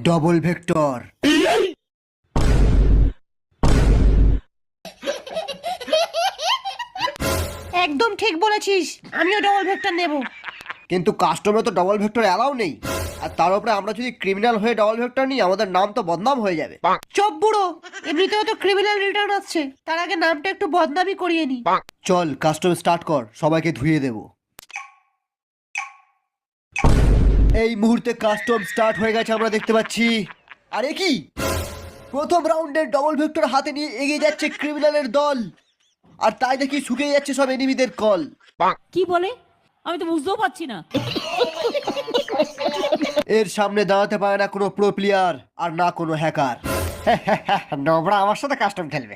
Double vector. একদম ঠিক বলেছিস, আমিও ডবল ভেক্টর নেব। কিন্তু কাস্টমে তো ডবল ভেক্টর অ্যালাউ নেই, আর তার উপরে আমরা যদি ক্রিমিনাল হয়ে ডবল ভেক্টর নিই আমাদের নাম তো বদনাম হয়ে যাবে। চপ বুড়ো, এমনিতেও তো ক্রিমিনাল রিটার্ন আসছে, তার আগে নামটা একটু বদনামি করিয়ে নি। চল কাস্টম স্টার্ট কর, সবাইকে ধুয়ে দেব। এই মুহূর্তে কাস্টম স্টার্ট হয়ে গেছে আমরা দেখতে পাচ্ছি। আরে কি প্রথম রাউন্ডের ডবল ভেক্টর হাতে নিয়ে এগিয়ে যাচ্ছে ক্রিমিনালের দল, আর তাই দেখি শুকিয়ে যাচ্ছে সব এনিমিদের কল। কি বলে আমি তো বুঝতেও পারছি না। এর সামনে দাঁড়াতে পারে না কোনো প্রো প্লেয়ার আর না কোনো হ্যাকার। নোবরা আমার সাথে কাস্টম খেলবে।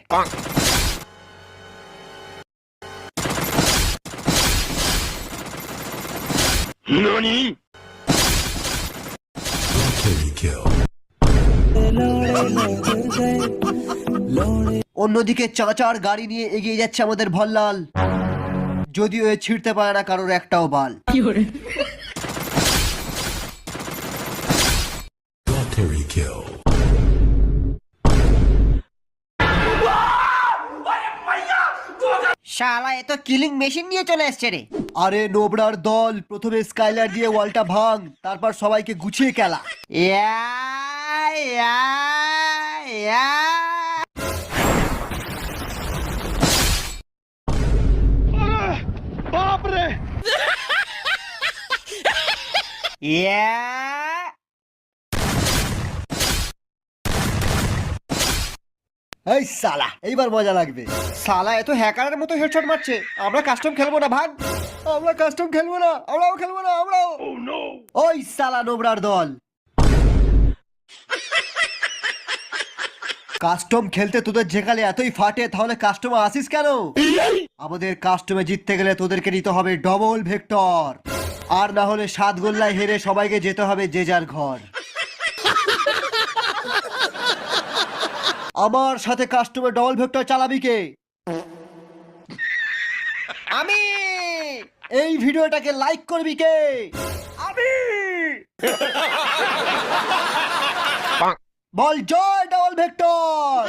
অন্যদিকে চাচার গাড়ি নিয়ে এগিয়ে যাচ্ছে আমাদের ভল্লাল, যদিও এ ছিঁড়তে পারে না কারোর একটাও বাল। শালা এ তো কিলিং মেশিন নিয়ে চলে এসছে রে। আরে নোবরার দল প্রথমে স্কাইলার দিয়ে ওয়ালটা ভাঙ, তারপর সবাইকে গুছিয়ে খেলা। ইয়া, ইয়া, ইয়া। ইয়া। এই সালা এইবার মজা লাগবে। সালা এত হ্যাকারের মতো হেডশট মারছে, আমরা কাস্টম খেলবো না ভাগ। আমরা কাস্টম খেলবো না, আমরাও খেলবো না, আমরাও। ওই সালা নোবরার দল, কাস্টম খেলতে তোদের যেখানে এতই ফাটে তাহলে কাস্টমে আসিস কেন? আমাদের কাস্টমে জিততে গেলে তোদেরকে নিতে হবে ডবল ভেক্টর, আর না হলে 7 গোল্লায় হেরে সবাইকে যেতে হবে যে যার ঘর। আমার সাথে কাস্টমে ডবল ভেক্টর চালাবি কে? আমি। এই ভিডিওটাকে লাইক করবি কে? আমি। বল জয় ডবল ভেক্টর।